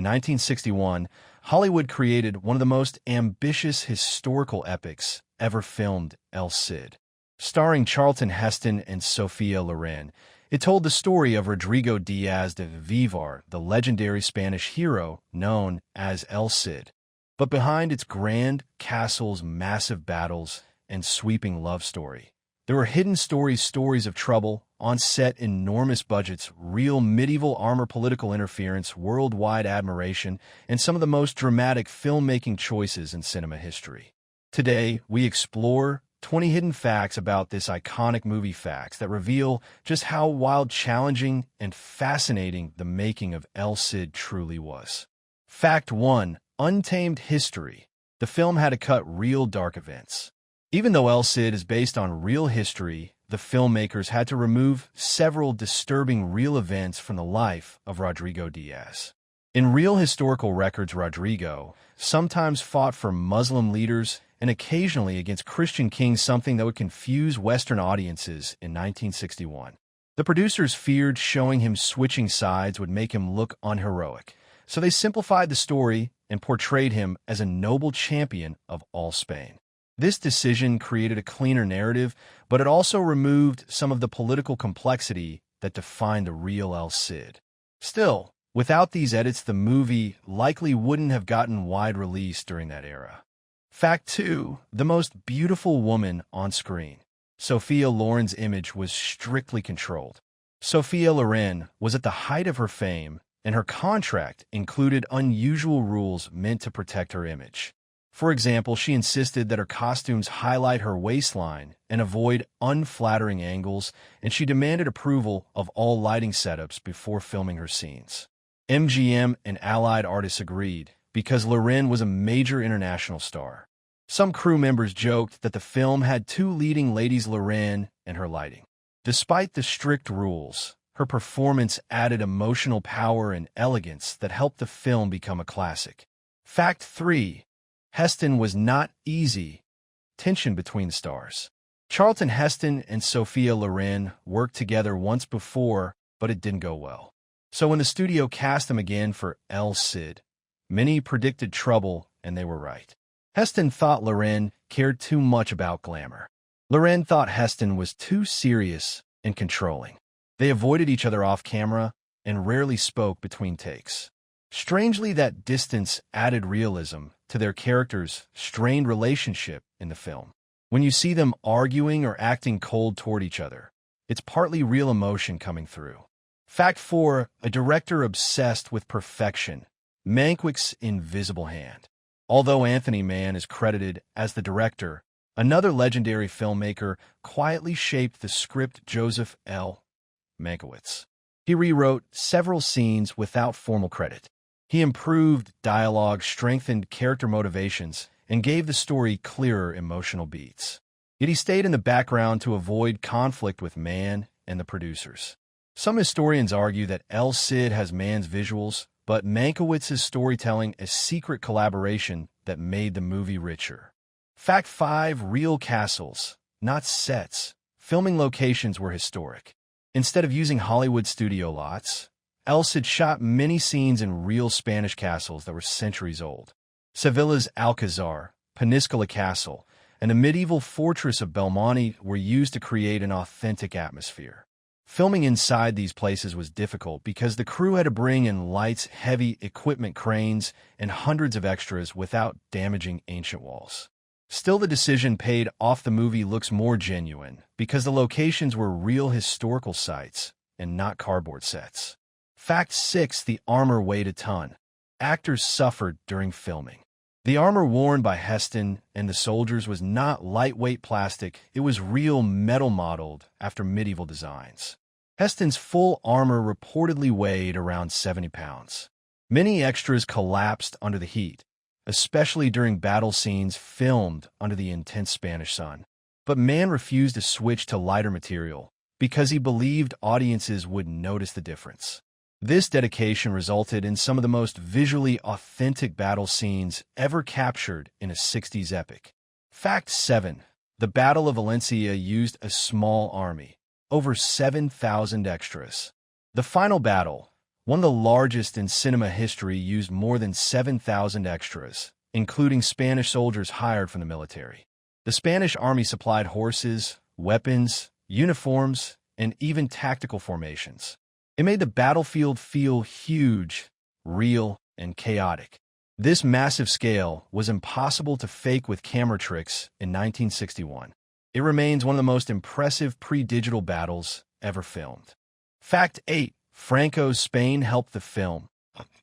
In 1961, Hollywood created one of the most ambitious historical epics ever filmed, El Cid. Starring Charlton Heston and Sophia Loren, it told the story of Rodrigo Díaz de Vivar, the legendary Spanish hero known as El Cid. But behind its grand castles, massive battles, and sweeping love story, there were hidden stories of trouble, on-set enormous budgets, real medieval armor, political interference, worldwide admiration, and some of the most dramatic filmmaking choices in cinema history. Today, we explore 20 hidden facts about this iconic movie, facts that reveal just how wild, challenging, and fascinating the making of El Cid truly was. Fact 1. Untamed history. The film had to cut real dark events. Even though El Cid is based on real history, the filmmakers had to remove several disturbing real events from the life of Rodrigo Díaz. In real historical records, Rodrigo sometimes fought for Muslim leaders and occasionally against Christian kings, something that would confuse Western audiences in 1961. The producers feared showing him switching sides would make him look unheroic, so they simplified the story and portrayed him as a noble champion of all Spain. This decision created a cleaner narrative, but it also removed some of the political complexity that defined the real El Cid. Still, without these edits, the movie likely wouldn't have gotten wide release during that era. Fact 2. The most beautiful woman on screen. Sophia Loren's image was strictly controlled. Sophia Loren was at the height of her fame, and her contract included unusual rules meant to protect her image. For example, she insisted that her costumes highlight her waistline and avoid unflattering angles, and she demanded approval of all lighting setups before filming her scenes. MGM and allied artists agreed, because Loren was a major international star. Some crew members joked that the film had two leading ladies, Loren and her lighting. Despite the strict rules, her performance added emotional power and elegance that helped the film become a classic. Fact 3. Heston was not easy. Tension between the stars. Charlton Heston and Sophia Loren worked together once before, but it didn't go well. So when the studio cast them again for El Cid, many predicted trouble, and they were right. Heston thought Loren cared too much about glamour. Loren thought Heston was too serious and controlling. They avoided each other off camera and rarely spoke between takes. Strangely, that distance added realism to their characters' strained relationship in the film. When you see them arguing or acting cold toward each other, it's partly real emotion coming through. Fact 4. A director obsessed with perfection. Mankiewicz' invisible hand. Although Anthony Mann is credited as the director, another legendary filmmaker quietly shaped the script, Joseph L. Mankiewicz. He rewrote several scenes without formal credit. He improved dialogue, strengthened character motivations, and gave the story clearer emotional beats. Yet he stayed in the background to avoid conflict with Mann and the producers. Some historians argue that El Cid has Mann's visuals, but Mankiewicz's storytelling a secret collaboration that made the movie richer. Fact 5. Real castles, not sets. Filming locations were historic. Instead of using Hollywood studio lots, El Cid shot many scenes in real Spanish castles that were centuries old. Sevilla's Alcazar, Peníscola Castle, and the medieval fortress of Belmonte were used to create an authentic atmosphere. Filming inside these places was difficult because the crew had to bring in lights, heavy equipment, cranes, and hundreds of extras without damaging ancient walls. Still, the decision paid off. The movie looks more genuine because the locations were real historical sites and not cardboard sets. Fact 6. The armor weighed a ton. Actors suffered during filming. The armor worn by Heston and the soldiers was not lightweight plastic, it was real metal modeled after medieval designs. Heston's full armor reportedly weighed around 70 pounds. Many extras collapsed under the heat, especially during battle scenes filmed under the intense Spanish sun. But Mann refused to switch to lighter material because he believed audiences would notice the difference. This dedication resulted in some of the most visually authentic battle scenes ever captured in a 60s epic. Fact 7. The Battle of Valencia used a small army, over 7,000 extras. The final battle, one of the largest in cinema history, used more than 7,000 extras, including Spanish soldiers hired from the military. The Spanish army supplied horses, weapons, uniforms, and even tactical formations. It made the battlefield feel huge, real, and chaotic. This massive scale was impossible to fake with camera tricks in 1961. It remains one of the most impressive pre-digital battles ever filmed. Fact 8. Franco's Spain helped the film.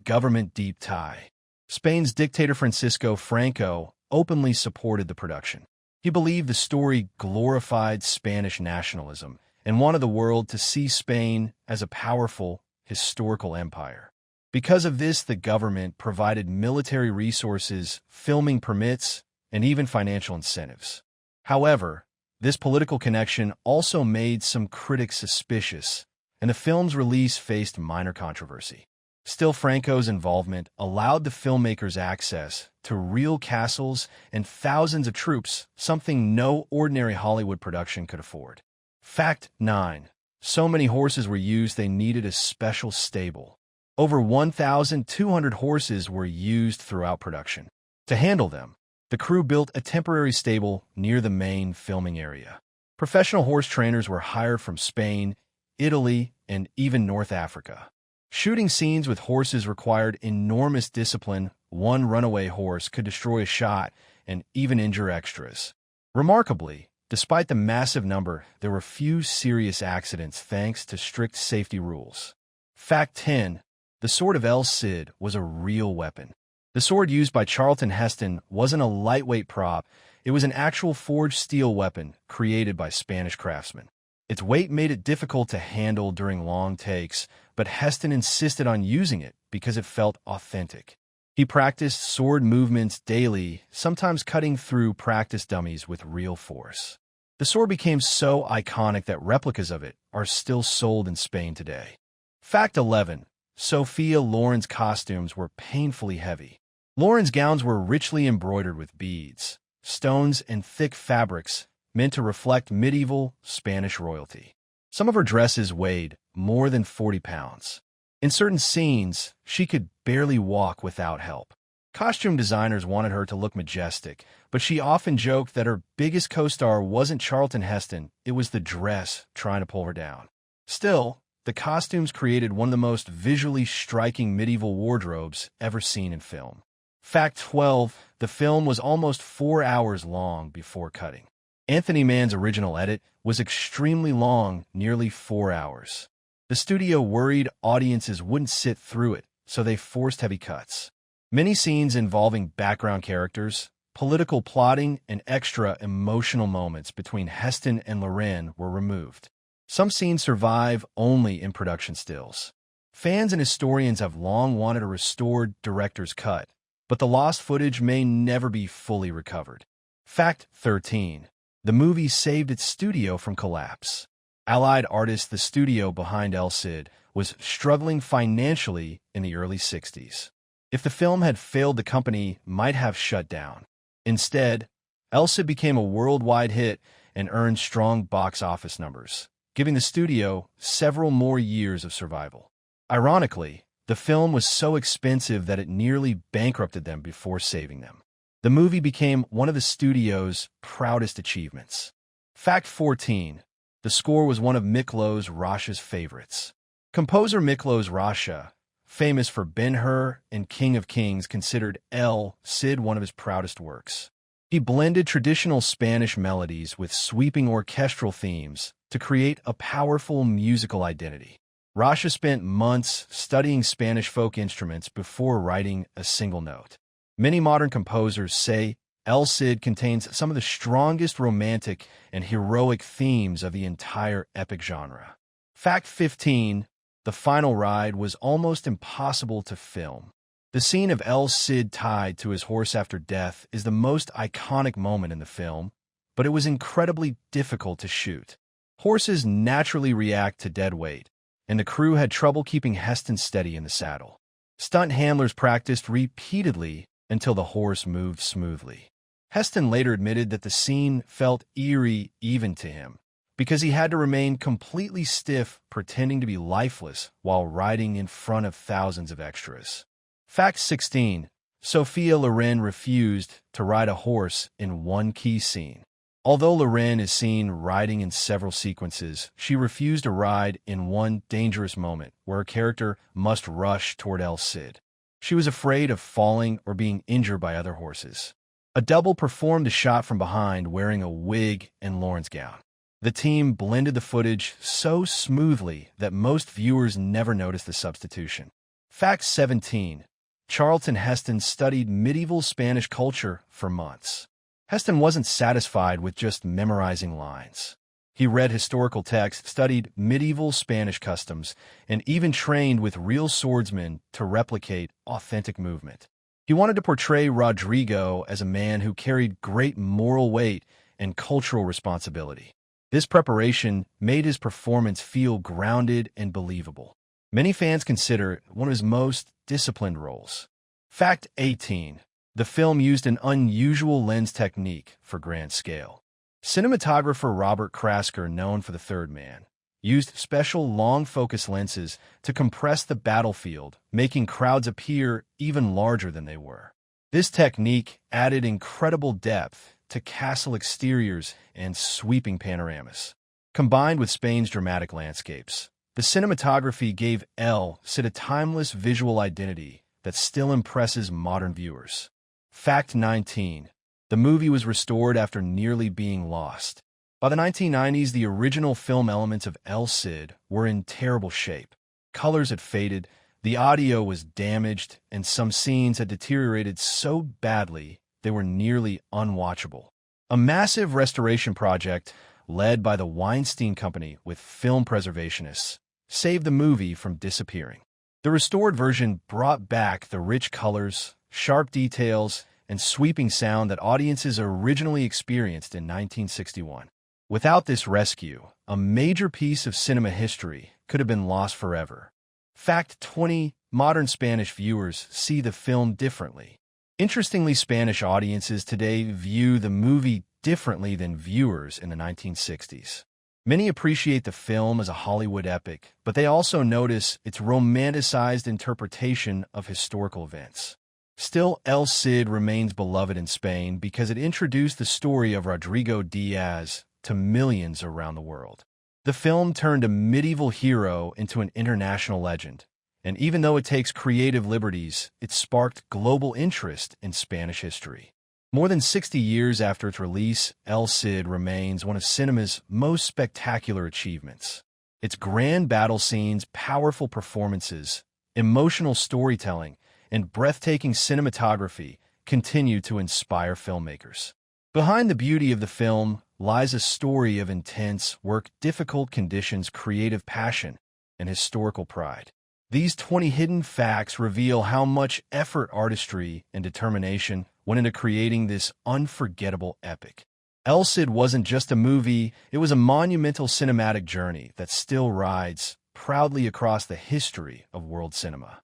Government deep tie. Spain's dictator Francisco Franco openly supported the production. He believed the story glorified Spanish nationalism and wanted the world to see Spain as a powerful, historical empire. Because of this, the government provided military resources, filming permits, and even financial incentives. However, this political connection also made some critics suspicious, and the film's release faced minor controversy. Still, Franco's involvement allowed the filmmakers access to real castles and thousands of troops, something no ordinary Hollywood production could afford. Fact 9. So many horses were used they needed a special stable. Over 1,200 horses were used throughout production. To handle them, the crew built a temporary stable near the main filming area. Professional horse trainers were hired from Spain, Italy, and even North Africa. Shooting scenes with horses required enormous discipline. One runaway horse could destroy a shot and even injure extras. Remarkably, despite the massive number, there were few serious accidents thanks to strict safety rules. Fact 10. The sword of El Cid was a real weapon. The sword used by Charlton Heston wasn't a lightweight prop, it was an actual forged steel weapon created by Spanish craftsmen. Its weight made it difficult to handle during long takes, but Heston insisted on using it because it felt authentic. He practiced sword movements daily, sometimes cutting through practice dummies with real force. The sword became so iconic that replicas of it are still sold in Spain today. Fact 11. Sophia Loren's costumes were painfully heavy. Loren's gowns were richly embroidered with beads, stones, and thick fabrics meant to reflect medieval Spanish royalty. Some of her dresses weighed more than 40 pounds. In certain scenes, she could barely walk without help. Costume designers wanted her to look majestic, but she often joked that her biggest co-star wasn't Charlton Heston, it was the dress trying to pull her down. Still, the costumes created one of the most visually striking medieval wardrobes ever seen in film. Fact 12. The film was almost 4 hours long before cutting. Anthony Mann's original edit was extremely long, nearly 4 hours. The studio worried audiences wouldn't sit through it, so they forced heavy cuts. Many scenes involving background characters, political plotting, and extra emotional moments between Heston and Loren were removed. Some scenes survive only in production stills. Fans and historians have long wanted a restored director's cut, but the lost footage may never be fully recovered. Fact 13. The movie saved its studio from collapse. Allied Artists, the studio behind El Cid, was struggling financially in the early 60s. If the film had failed, the company might have shut down. Instead, El Cid became a worldwide hit and earned strong box office numbers, giving the studio several more years of survival. Ironically, the film was so expensive that it nearly bankrupted them before saving them. The movie became one of the studio's proudest achievements. Fact 14. The score was one of Miklos Rasha's favorites. Composer Miklos Rasha, famous for Ben-Hur and King of Kings, considered El Cid one of his proudest works. He blended traditional Spanish melodies with sweeping orchestral themes to create a powerful musical identity. Rasha spent months studying Spanish folk instruments before writing a single note. Many modern composers say El Cid contains some of the strongest romantic and heroic themes of the entire epic genre. Fact 15. The final ride was almost impossible to film. The scene of El Cid tied to his horse after death is the most iconic moment in the film, but it was incredibly difficult to shoot. Horses naturally react to dead weight, and the crew had trouble keeping Heston steady in the saddle. Stunt handlers practiced repeatedly until the horse moved smoothly. Heston later admitted that the scene felt eerie even to him, because he had to remain completely stiff, pretending to be lifeless while riding in front of thousands of extras. Fact 16. Sophia Loren refused to ride a horse in one key scene. Although Loren is seen riding in several sequences, she refused to ride in one dangerous moment where her character must rush toward El Cid. She was afraid of falling or being injured by other horses. A double performed a shot from behind wearing a wig and Loren's gown. The team blended the footage so smoothly that most viewers never noticed the substitution. Fact 17. Charlton Heston studied medieval Spanish culture for months. Heston wasn't satisfied with just memorizing lines. He read historical texts, studied medieval Spanish customs, and even trained with real swordsmen to replicate authentic movement. He wanted to portray Rodrigo as a man who carried great moral weight and cultural responsibility. This preparation made his performance feel grounded and believable. Many fans consider it one of his most disciplined roles. Fact 18. The film used an unusual lens technique for grand scale. Cinematographer Robert Krasker, known for The Third Man, used special long-focus lenses to compress the battlefield, making crowds appear even larger than they were. This technique added incredible depth to castle exteriors and sweeping panoramas. Combined with Spain's dramatic landscapes, the cinematography gave El Cid a timeless visual identity that still impresses modern viewers. Fact 19. The movie was restored after nearly being lost. By the 1990s, the original film elements of El Cid were in terrible shape. Colors had faded, the audio was damaged, and some scenes had deteriorated so badly they were nearly unwatchable. A massive restoration project, led by the Weinstein Company with film preservationists, saved the movie from disappearing. The restored version brought back the rich colors, sharp details, and sweeping sound that audiences originally experienced in 1961. Without this rescue, a major piece of cinema history could have been lost forever. Fact 20. Modern Spanish viewers see the film differently. Interestingly, Spanish audiences today view the movie differently than viewers in the 1960s. Many appreciate the film as a Hollywood epic, but they also notice its romanticized interpretation of historical events. Still, El Cid remains beloved in Spain because it introduced the story of Rodrigo Díaz to millions around the world. The film turned a medieval hero into an international legend, and even though it takes creative liberties, it sparked global interest in Spanish history. More than 60 years after its release, El Cid remains one of cinema's most spectacular achievements. Its grand battle scenes, powerful performances, emotional storytelling, and breathtaking cinematography continue to inspire filmmakers. Behind the beauty of the film lies a story of intense work, difficult conditions, creative passion, and historical pride. These 20 hidden facts reveal how much effort, artistry, and determination went into creating this unforgettable epic. El Cid wasn't just a movie, it was a monumental cinematic journey that still rides proudly across the history of world cinema.